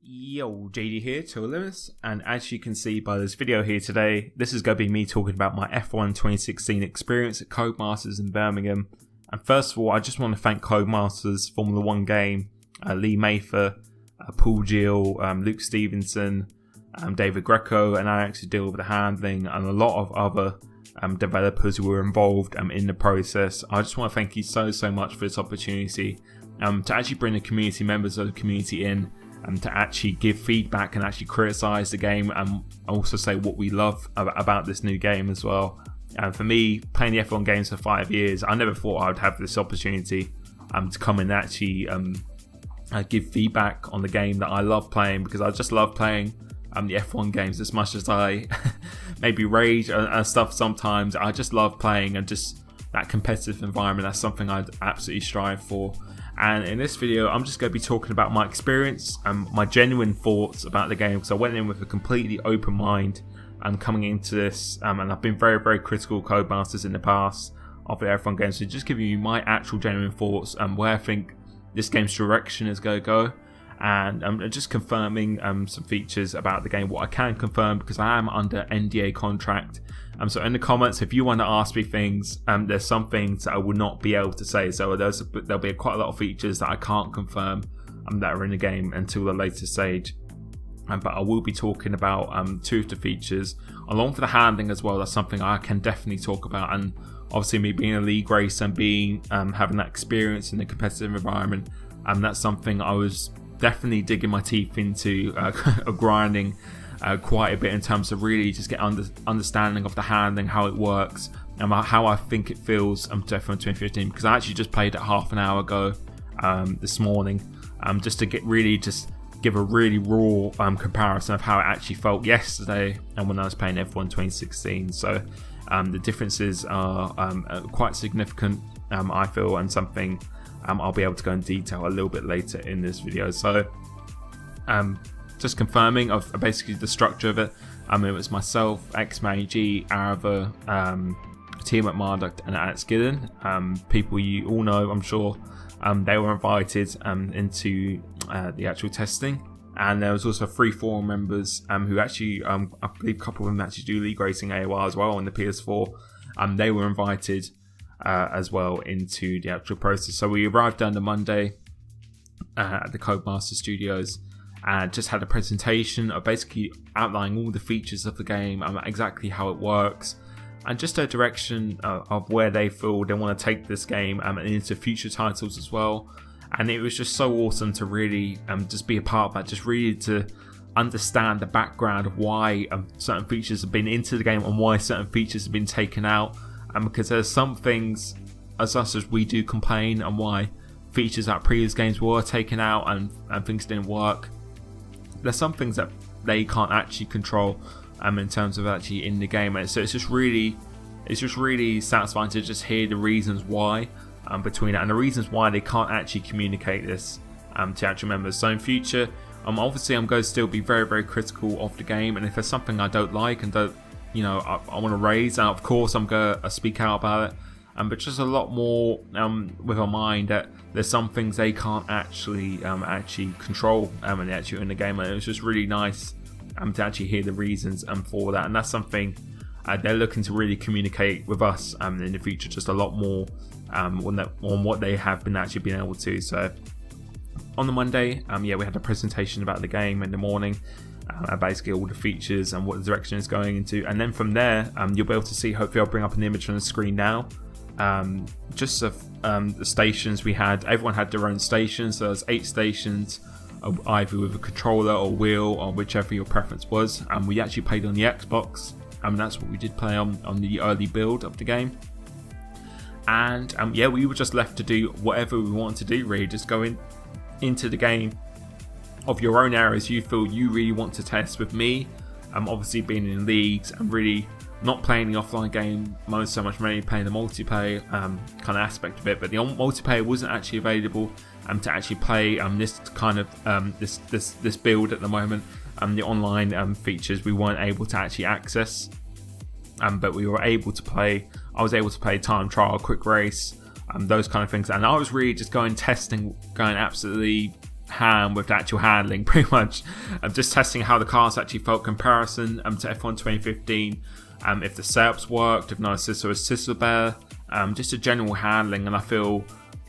Yo, JD here, to Limits, and as you can see by this video here today, this is going to be me talking about my F1 2016 experience at Codemasters in Birmingham. And first of all, I just want to thank Codemasters, Formula 1 game, Lee Mather, Paul Gill, Luke Stevenson, David Greco, and I actually deal with the handling, and a lot of other developers who were involved in the process. I just want to thank you so much for this opportunity to actually bring the community members of the community in, to actually give feedback and actually criticize the game, and also say what we love about this new game as well. And for me, playing the F1 games for 5 years, I never thought I would have this opportunity to come and actually give feedback on the game that I love playing, because I just love playing the F1 games as much as I maybe rage and stuff sometimes. I just love playing, and just that competitive environment, that's something I'd absolutely strive for. And in this video, I'm just going to be talking about my experience and my genuine thoughts about the game, because I went in with a completely open mind coming into this, and I've been very critical of Codemasters in the past of the F1 games. So just giving you my actual genuine thoughts and where I think this game's direction is going to go, and just confirming some features about the game, what I can confirm, because I am under NDA contract. So in the comments, if you want to ask me things, there's some things that I will not be able to say. So there'll be quite a lot of features that I can't confirm that are in the game until the later stage. But I will be talking about 2 of the features, along with the handling as well. That's something I can definitely talk about. And obviously, me being a league racer and being having that experience in the competitive environment, that's something I was definitely digging my teeth into, grinding quite a bit in terms of really just get understanding of the handling, how it works, and how I think it feels to F1 2015. Because I actually just played it half an hour ago this morning, just to give a really raw comparison of how it actually felt yesterday and when I was playing F1 2016. So the differences are quite significant, I feel, and something I'll be able to go in detail a little bit later in this video. So just confirming of basically the structure of it. It was myself, X-Mag, Arava, Team at Marduk, and Alex Gillen. People you all know, I'm sure. They were invited into the actual testing, and there was also 3 forum members who actually, I believe a couple of them actually do league racing AOR as well on the PS4. They were invited as well into the actual process. So we arrived on the Monday at the Codemaster Studios, and just had a presentation of basically outlining all the features of the game, exactly how it works, and just a direction of where they feel they want to take this game and into future titles as well. And it was just so awesome to really just be a part of that, just really to understand the background of why certain features have been into the game and why certain features have been taken out. Because there's some things as us as we do complain, and why features that previous games were taken out and things didn't work. There's some things that they can't actually control in terms of actually in the game. So it's just really satisfying to just hear the reasons why between it, and the reasons why they can't actually communicate this to actual members. So in future, obviously I'm going to still be very critical of the game, and if there's something I don't like and don't, I want to raise, of course I'm going to speak out about it. But just a lot more with a mind that there's some things they can't actually control when they're actually in the game, and it was just really nice to actually hear the reasons for that. And that's something they're looking to really communicate with us in the future, just a lot more on what they have been actually being able to. So on the Monday, we had a presentation about the game in the morning, basically all the features and what the direction is going into, and then from there you'll be able to see, hopefully I'll bring up an image on the screen now, just of the stations we had. Everyone had their own stations, so there's 8 stations, either with a controller or wheel, or whichever your preference was. We actually played on the Xbox, that's what we did play on the early build of the game. And we were just left to do whatever we wanted to do, really, just go into the game of your own areas you feel you really want to test. With me, obviously being in leagues and really not playing the offline game mode so much, mainly playing the multiplayer kind of aspect of it. But the multiplayer wasn't actually available to actually play this kind of this build at the moment. The online features we weren't able to actually access, but we were able to play. I was able to play time trial, quick race, those kind of things, and I was really just testing, going absolutely hand with the actual handling, pretty much. I'm just testing how the cars actually felt comparison to F1 2015, if the setups worked, if no assist or assist were better, just a general handling, and I feel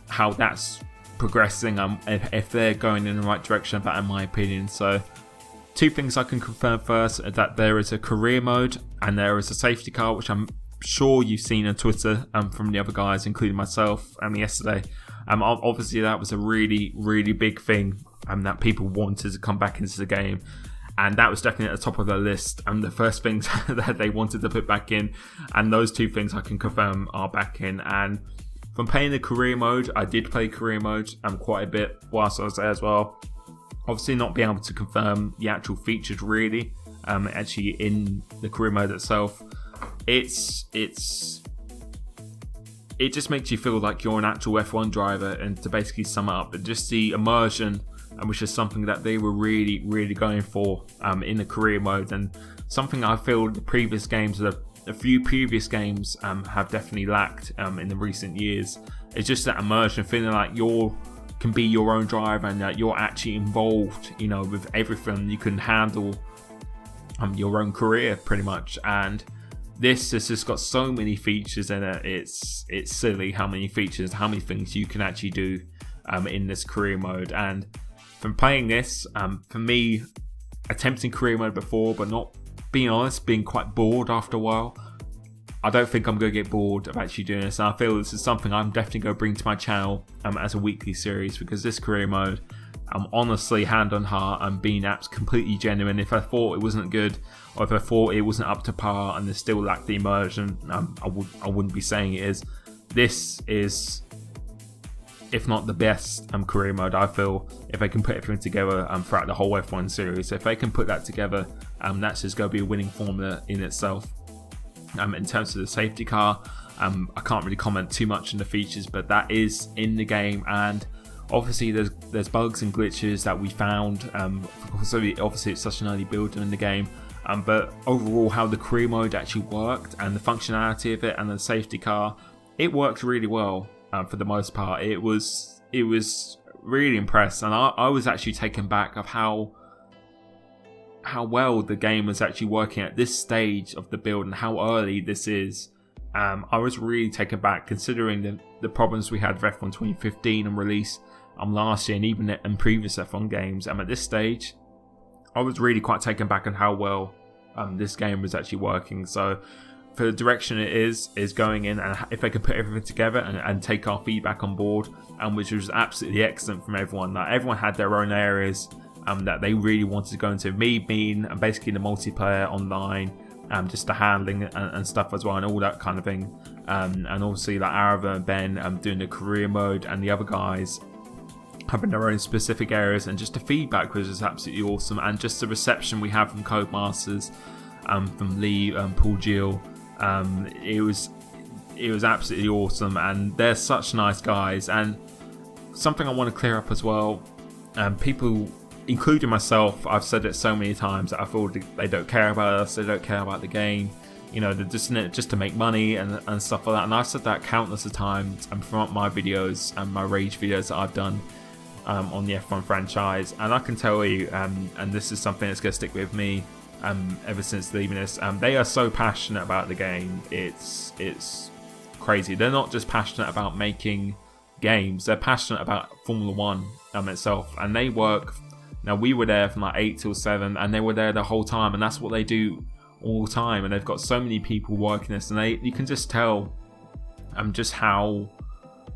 how that's progressing, if they're going in the right direction, that in my opinion. So 2 things I can confirm first are that there is a career mode and there is a safety car, which I'm sure you've seen on Twitter from the other guys, including myself, yesterday. Obviously that was a really big thing that people wanted to come back into the game, and that was definitely at the top of their list, and the first things that they wanted to put back in, and those 2 things I can confirm are back in. And from playing the career mode, I did play career mode quite a bit whilst I was there as well. Obviously not being able to confirm the actual features really, actually in the career mode itself. It just makes you feel like you're an actual F1 driver, and to basically sum it up, just the immersion, which is something that they were really going for in the career mode, and something I feel the previous games, a few previous games have definitely lacked in the recent years. It's just that immersion, feeling like you can be your own driver and that you're actually involved, with everything. You can handle your own career pretty much, and this has just got so many features in it. It's silly how many features, how many things you can actually do in this career mode. And from playing this, for me, attempting career mode before, but not being honest, being quite bored after a while. I don't think I'm going to get bored of actually doing this, and I feel this is something I'm definitely going to bring to my channel as a weekly series, because this career mode, honestly, hand on heart, I'm being completely genuine. If I thought it wasn't good, or if I thought it wasn't up to par and it still lacked the immersion, I wouldn't be saying it is. This is, if not the best career mode, I feel, if they can put everything together throughout the whole F1 series. If they can put that together, that's just going to be a winning formula in itself. In terms of the safety car, I can't really comment too much on the features, but that is in the game, and obviously there's bugs and glitches that we found, so obviously it's such an early build in the game, but overall how the career mode actually worked and the functionality of it and the safety car, it worked really well for the most part. It was really impressed, and I was actually taken back of how well the game was actually working at this stage of the build and how early this is. I was really taken back considering the problems we had with F1 2015 and release last year, and even in previous F1 games. At this stage, I was really quite taken back on how well this game was actually working. So for the direction it is going in, and if they can put everything together and take our feedback on board, which was absolutely excellent from everyone. Like, everyone had their own areas that they really wanted to go into. Me being basically the multiplayer online, just the handling and stuff as well, and all that kind of thing. And obviously like Arava and Ben doing the career mode, and the other guys having their own specific areas, and just the feedback was just absolutely awesome, and just the reception we have from Codemasters, from Lee, Paul Gill, it was absolutely awesome, and they're such nice guys. And something I want to clear up as well, people, including myself, I've said it so many times that I feel they don't care about us, they don't care about the game, they're just in it just to make money and stuff like that. And I've said that countless of times from my videos and my rage videos that I've done on the F1 franchise. And I can tell you, and this is something that's going to stick with me ever since leaving this, they are so passionate about the game. It's crazy. They're not just passionate about making games, they're passionate about Formula 1 itself, and they work. Now, we were there from like 8 till 7, and they were there the whole time, and that's what they do all the time. And they've got so many people working this, and you can just tell just how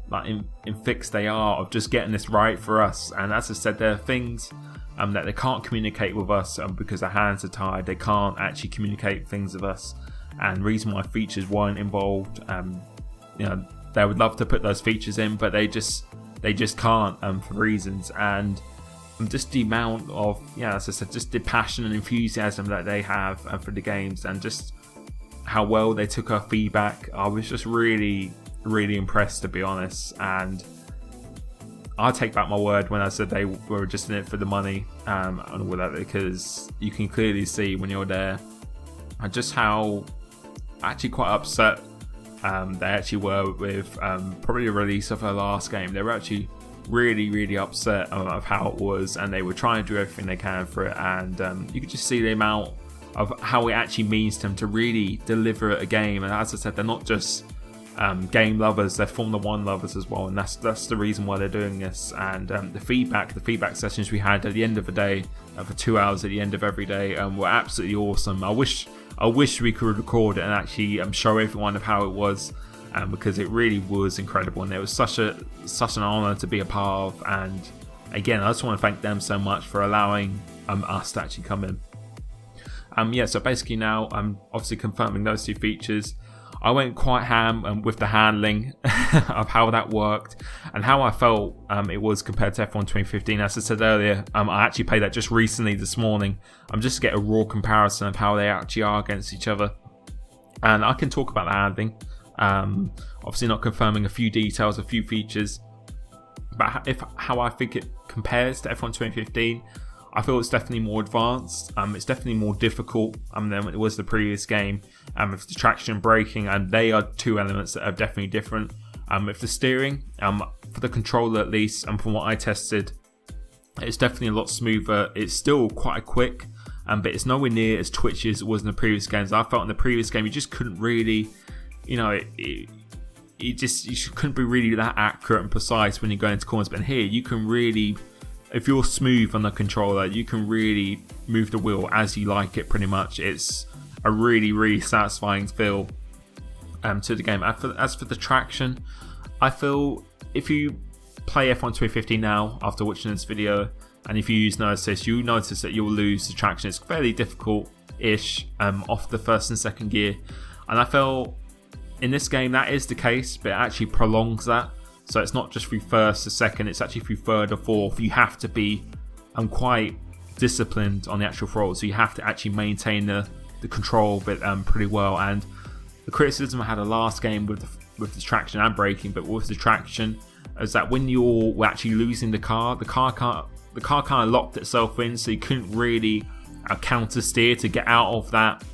like in fix they are of just getting this right for us. And as I said, there are things that they can't communicate with us because their hands are tied. They can't actually communicate things with us, and the reason why features weren't involved, they would love to put those features in, but they just can't for reasons. And just the amount of, as I said, just the passion and enthusiasm that they have for the games, and just how well they took our feedback, I was just really impressed, to be honest. And I take back my word when I said they were just in it for the money and all that, because you can clearly see when you're there just how actually quite upset they actually were with probably the release of their last game. They were actually really upset of how it was, and they were trying to do everything they can for it, and you could just see the amount of how it actually means to them to really deliver a game. And as I said, they're not just game lovers, they're Formula 1 lovers as well, and that's the reason why they're doing this. And the feedback sessions we had at the end of the day, for 2 hours at the end of every day, were absolutely awesome. I wish we could record it and actually show everyone of how it was, because it really was incredible, and it was such an honor to be a part of. And again, I just want to thank them so much for allowing us to actually come in. Yeah, so basically now I'm obviously confirming those two features. I went quite ham with the handling of how that worked and how I felt it was compared to F1 2015. As I said earlier, I actually played that just recently this morning, just to get a raw comparison of how they actually are against each other. And I can talk about the handling, obviously not confirming a few details, a few features, but how I think it compares to F1 2015. I feel it's definitely more advanced. It's definitely more difficult than it was the previous game. With the traction and braking, and they are two elements that are definitely different. With the steering, for the controller at least, and from what I tested, it's definitely a lot smoother. It's still quite quick, but it's nowhere near as twitchy as it was in the previous games. I felt in the previous game you just couldn't really, you couldn't be really that accurate and precise when you're going into corners. But here you can really, if you're smooth on the controller, you can really move the wheel as you like it pretty much. It's a really satisfying feel to the game. As for the traction, I feel if you play F1 2015 now after watching this video, and if you use no assist, you'll notice that you'll lose the traction. It's fairly difficult-ish off the first and second gear, and I feel in this game that is the case, but it actually prolongs that. So it's not just through first to second, it's actually through third or fourth. You have to be quite disciplined on the actual throttle, so you have to actually maintain the control of it pretty well. And the criticism I had the last game with the traction and braking, but with the traction, is that when you're actually losing the car kind of locked itself in, so you couldn't really counter steer to get out of that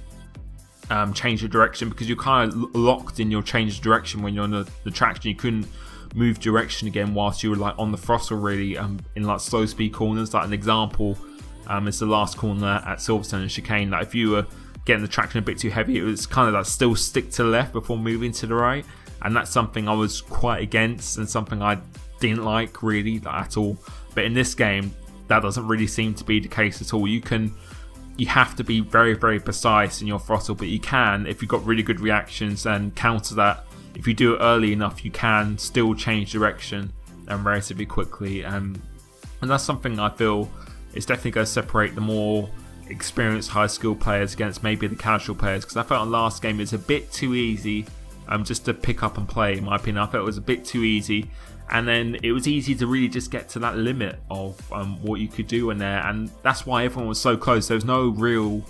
change of direction, because you're kind of locked in your change of direction when you're on the traction. You couldn't move direction again whilst you were like on the throttle really in like slow speed corners. Like an example is the last corner at Silverstone and chicane. Like if you were getting the traction a bit too heavy, it was kind of like still stick to the left before moving to the right, and that's something I was quite against and something I didn't like really at all. But in this game that doesn't really seem to be the case at all. You have to be very precise in your throttle, but you can, if you've got really good reactions, and counter that. If you do it early enough, you can still change direction relatively quickly, and that's something I feel is definitely going to separate the more experienced high skill players against maybe the casual players, because I felt in the last game it was a bit too easy just to pick up and play. In my opinion, I felt it was a bit too easy, and then it was easy to really just get to that limit of what you could do in there, and that's why everyone was so close. There was no real,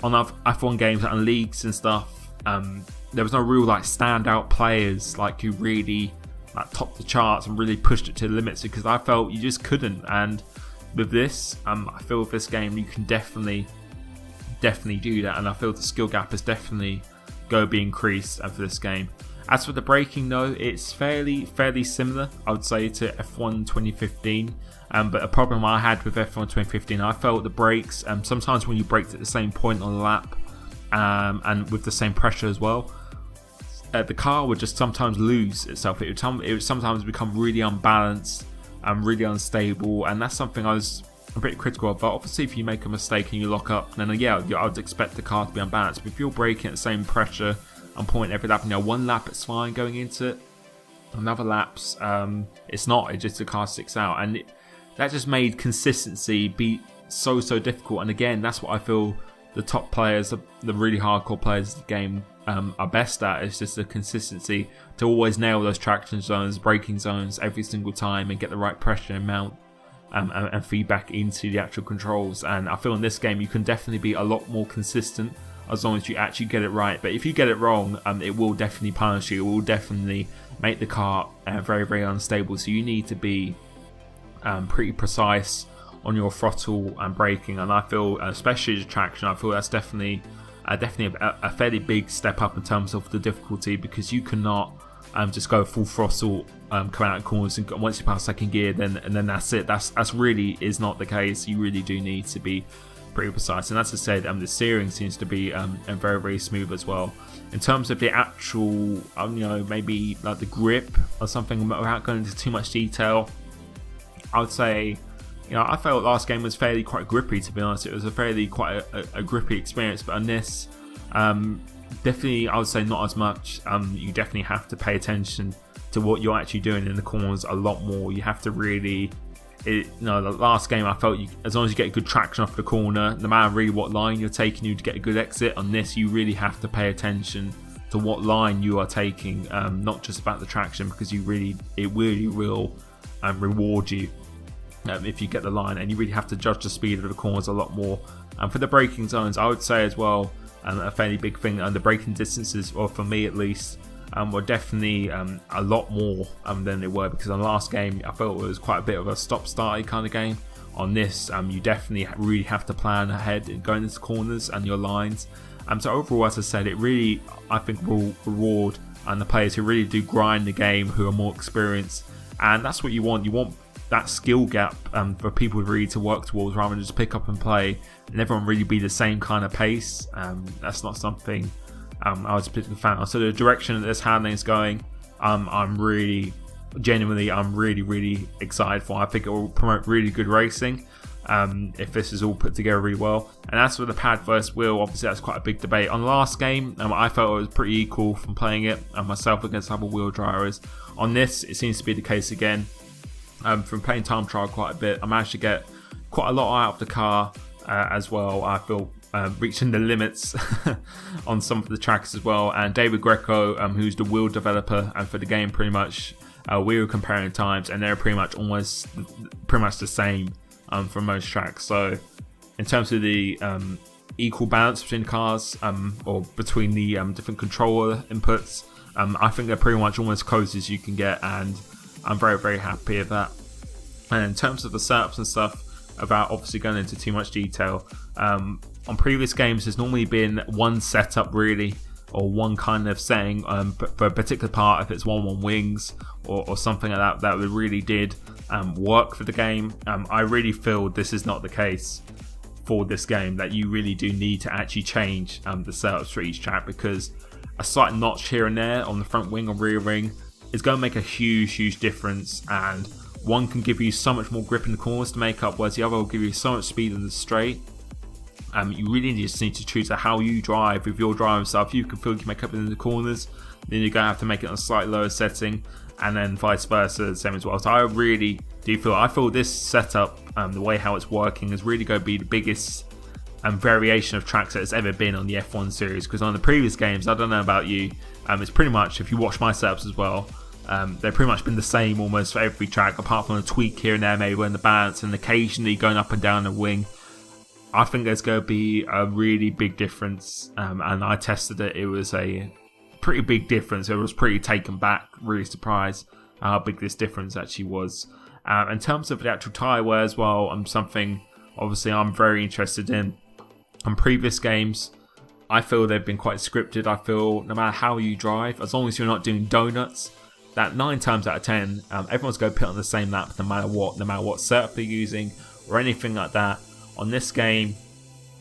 on F1 games and leagues and stuff, there was no real like standout players like who really like topped the charts and really pushed it to the limits, because I felt you just couldn't. And with this, I feel with this game you can definitely do that, and I feel the skill gap is definitely going to be increased for this game. As for the braking though, it's fairly similar, I would say, to F1 2015. But a problem I had with F1 2015, I felt the brakes, sometimes when you braked at the same point on the lap, and with the same pressure as well, the car would just sometimes lose itself. It would sometimes become really unbalanced and really unstable, and that's something I was a bit critical of. But obviously if you make a mistake and you lock up, then yeah, I would expect the car to be unbalanced. But if you're braking at the same pressure and point every lap, one lap it's fine going into it, another laps it's not, it just the car sticks out, and that just made consistency be so difficult. And again, that's what I feel the top players, the really hardcore players of the game are best at, is just the consistency to always nail those traction zones, braking zones every single time, and get the right pressure amount and feedback into the actual controls. And I feel in this game you can definitely be a lot more consistent as long as you actually get it right. But if you get it wrong, it will definitely punish you. It will definitely make the car very unstable. So you need to be pretty precise on your throttle and braking. And I feel, especially the traction, I feel that's definitely a fairly big step up in terms of the difficulty, because you cannot just go full throttle, come out of corners, and once you pass second gear, then that's it. That's really is not the case. You really do need to be pretty precise. And as I said, the steering seems to be very, very smooth as well. In terms of the actual, maybe like the grip or something, without going into too much detail, I would say, I felt last game was fairly quite grippy, to be honest. It was a fairly quite a grippy experience, but on this, definitely I would say not as much. You definitely have to pay attention to what you're actually doing in the corners a lot more. You have to really, the last game I felt as long as you get good traction off the corner, no matter really what line you're taking, you to get a good exit. On this, you really have to pay attention to what line you are taking, not just about the traction, because it really will reward you if you get the line, and you really have to judge the speed of the corners a lot more. For the braking zones, I would say as well, a fairly big thing, the braking distances, or for me at least, were definitely a lot more than they were, because on the last game I felt it was quite a bit of a stop-starty kind of game. On this, you definitely really have to plan ahead in going into corners and your lines. So overall, as I said, it really, I think, will reward the players who really do grind the game, who are more experienced, and that's what you want. You want that skill gap for people really to work towards, rather than just pick up and play and everyone really be the same kind of pace. That's not something I was a particular fan of. So the direction that this handling is going, I'm really excited for. I think it will promote really good racing if this is all put together really well. And as for the pad versus wheel, obviously that's quite a big debate. On the last game, I felt it was pretty equal from playing it myself against other wheel drivers. On this, it seems to be the case again. From playing time trial quite a bit, I managed to get quite a lot out of the car as well. I feel reaching the limits on some of the tracks as well. And David Greco, who's the wheel developer for the game, pretty much we were comparing times, and they're pretty much the same for most tracks. So in terms of the equal balance between cars, or between the different controller inputs, I think they're pretty much almost close as you can get, and I'm very, very happy with that. And in terms of the setups and stuff, without obviously going into too much detail, on previous games there's normally been one setup really, or one kind of setting for a particular part. If it's 1-1 wings or something like that really did work for the game. I really feel this is not the case for this game, that you really do need to actually change the setups for each track, because a slight notch here and there on the front wing or rear wing is going to make a huge difference, and one can give you so much more grip in the corners to make up, whereas the other will give you so much speed in the straight. You really just need to choose how you drive with your driving style. If you can feel you can make up in the corners, then you're going to have to make it on a slightly lower setting, and then vice versa, the same as well. So I really do feel this setup, the way how it's working, is really going to be the biggest variation of tracks that has ever been on the F1 series. Because on the previous games, I don't know about you, it's pretty much, if you watch my setups as well, they've pretty much been the same almost for every track, apart from a tweak here and there, maybe in the balance, and occasionally going up and down the wing. I think there's going to be a really big difference, and I tested it. It was a pretty big difference. It was pretty taken back, really surprised how big this difference actually was. In terms of the actual tyre wear as well, something obviously I'm very interested in. On previous games, I feel they've been quite scripted. I feel no matter how you drive, as long as you're not doing donuts, that 9 times out of 10, everyone's going to put on the same lap no matter what setup they're using or anything like that. On this game,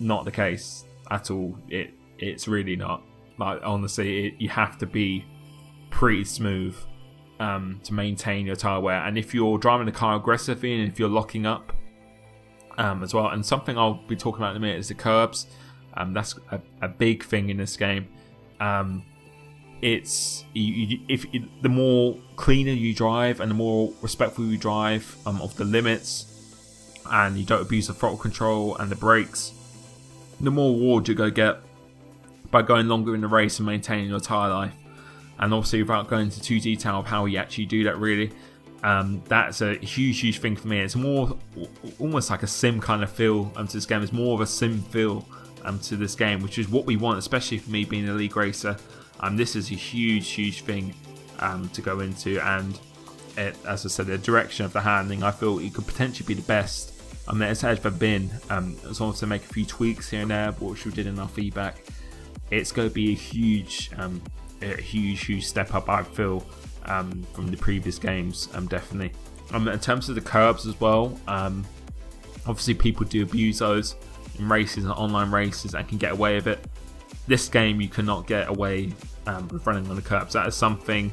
not the case at all. It's really not. Like, honestly, you have to be pretty smooth to maintain your tyre wear. And if you're driving the car aggressively, and if you're locking up as well, and something I'll be talking about in a minute is the curbs. That's a big thing in this game. The more cleaner you drive and the more respectful you drive of the limits, and you don't abuse the throttle control and the brakes, the more reward you're going to get by going longer in the race and maintaining your tyre life. And obviously, without going into too detail of how you actually do that really, that's a huge thing for me. It's more almost like a sim kind of feel to this game. It's more of a sim feel to this game, which is what we want, especially for me being a league racer. This is a huge thing to go into, and as I said, the direction of the handling, I feel it could potentially be the best it's ever been. As long as they make a few tweaks here and there, which we did in our feedback, it's going to be a huge a huge step up, I feel, from the previous games, definitely. In terms of the curbs as well, obviously people do abuse those in races and online races and can get away with it. This game you cannot get away with running on the curbs. That is something,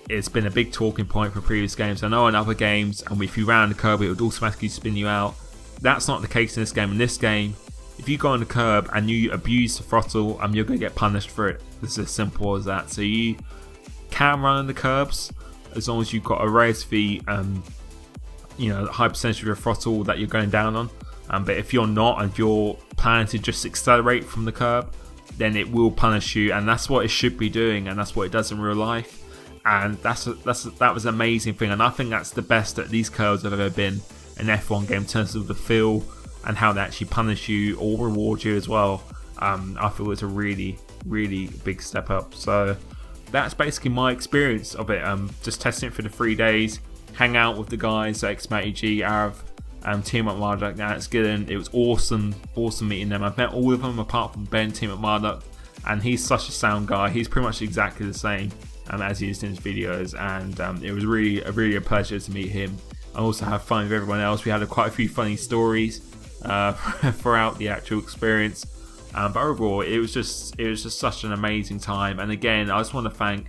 it's been a big talking point for previous games. I know in other games, and if you ran the curb it would automatically spin you out. That's not the case in this game. In this game, if you go on the curb and you abuse the throttle, you're going to get punished for it. It's as simple as that. So you can run on the curbs as long as you've got a relatively high percentage of your throttle that you're going down on. But if you're not, and if you're planning to just accelerate from the curb, then it will punish you, and that's what it should be doing, and that's what it does in real life. And that was an amazing thing, and I think that's the best that these curbs have ever been in an F1 game in terms of the feel and how they actually punish you or reward you as well. I feel it's a really big step up. So that's basically my experience of it. Just testing it for the 3 days, hang out with the guys at XMATG, Arav, Team at Marduk, Alex Gillen. It was awesome meeting them. I've met all of them apart from Ben, Team at Marduk, and he's such a sound guy. He's pretty much exactly the same as he is in his videos, and it was really a pleasure to meet him and also have fun with everyone else. We had quite a few funny stories throughout the actual experience, but overall it was just such an amazing time. And again, I just want to thank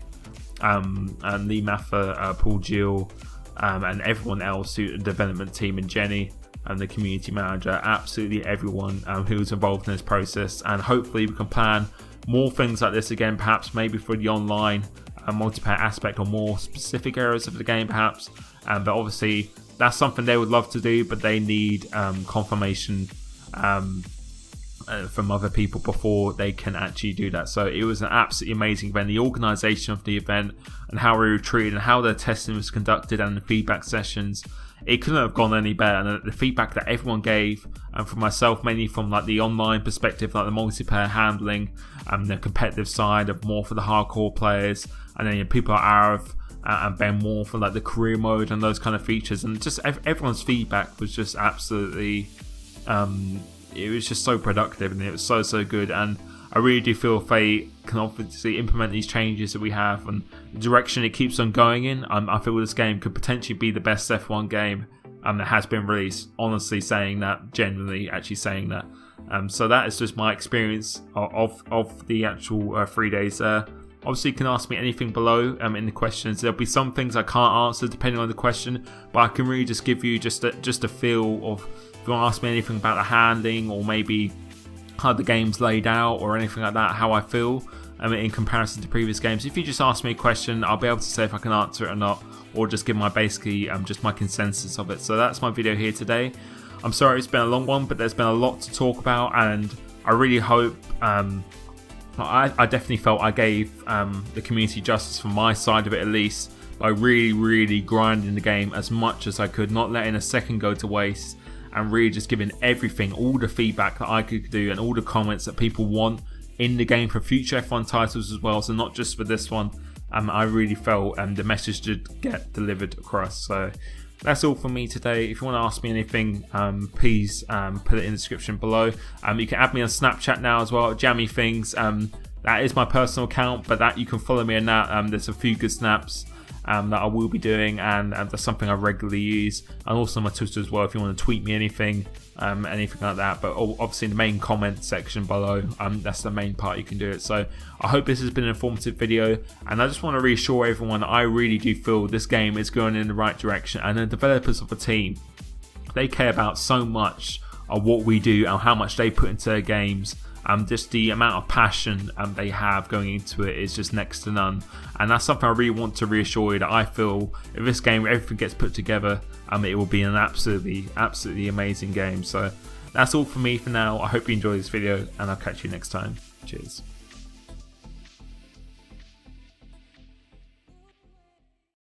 Lee Maffa, Paul Gill, and everyone else, the development team, and Jenny and the community manager, absolutely everyone who was involved in this process. And hopefully we can plan more things like this again, perhaps maybe for the online multiplayer aspect or more specific areas of the game perhaps. But obviously that's something they would love to do, but they need confirmation from other people before they can actually do that. So it was an absolutely amazing event. The organisation of the event and how we were treated and how the testing was conducted and the feedback sessions, it couldn't have gone any better. And the feedback that everyone gave, and for myself mainly from like the online perspective, like the multiplayer handling, the competitive side of more for the hardcore players, and then people like Arav and Ben more for like the career mode and those kind of features, and just everyone's feedback was just absolutely it was just so productive, and it was so good. And I really do feel if they can obviously implement these changes that we have and the direction it keeps on going in, I feel this game could potentially be the best F1 game that has been released. Honestly saying that, genuinely actually saying that. So that is just my experience of the actual 3 days there. Obviously you can ask me anything below in the questions. There'll be some things I can't answer depending on the question, but I can really just give you just a feel of, if you want to ask me anything about the handling or maybe how the game's laid out or anything like that, how I feel in comparison to previous games. If you just ask me a question, I'll be able to say if I can answer it or not, or just give my basically just my consensus of it. So that's my video here today. I'm sorry it's been a long one, but there's been a lot to talk about, and I really hope I definitely felt I gave the community justice from my side of it, at least, by really grinding the game as much as I could, not letting a second go to waste, and really just giving everything, all the feedback that I could do and all the comments that people want in the game for future F1 titles as well, so not just for this one. I really felt the message did get delivered across. So that's all from me today. If you want to ask me anything, please put it in the description below. You can add me on Snapchat now as well, Jammy Things. That is my personal account, but that you can follow me on that. There's a few good snaps that I will be doing, and that's something I regularly use. And also my Twitter as well, if you want to tweet me anything like that. But obviously in the main comment section below, that's the main part you can do it. So I hope this has been an informative video, and I just want to reassure everyone that I really do feel this game is going in the right direction, and the developers of the team, they care about so much of what we do and how much they put into their games. Just the amount of passion they have going into it is just next to none, and that's something I really want to reassure you, that I feel if this game, everything gets put together, it will be an absolutely amazing game. So that's all from me for now. I hope you enjoyed this video, and I'll catch you next time. Cheers.